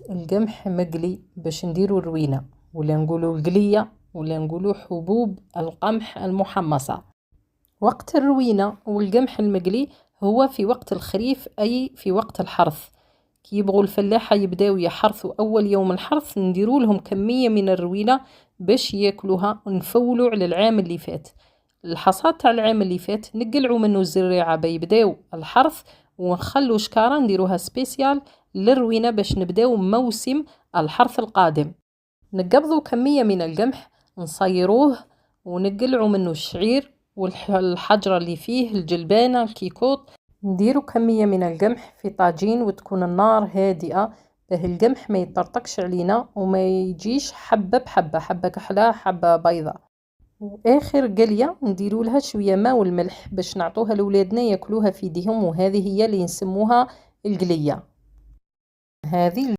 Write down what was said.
القمح مقلي باش نديرو الروينة، ولا نقولو القلية، ولا نقولو حبوب القمح المحمصة. وقت الروينة والقمح المقلي هو في وقت الخريف، أي في وقت الحرث. كي يبغوا الفلاحة يبداو يحرثوا أول يوم الحرث نديروا لهم كمية من الروينة باش ياكلوها ونفولوا على العام اللي فات. الحصاد تاع العام اللي فات نقلعوا منه الزريعة بيبداو الحرث، ونخلوا شكارة نديروها سبيسيال للروينة باش نبداو موسم الحرث القادم. نقبضوا كمية من القمح نصيروه ونقلعوا منه الشعير والحجرة اللي فيه الجلبانة الكيكوط. نديروا كمية من القمح في طاجين وتكون النار هادئة باه القمح ما يطرطقش علينا وما يجيش حبة بحبة، حبة كحلة حبة بيضة. واخر قلية نديروا لها شوية ماء والملح باش نعطوها لولادنا ياكلوها في يديهم، وهذه هي اللي نسموها القلية. هذه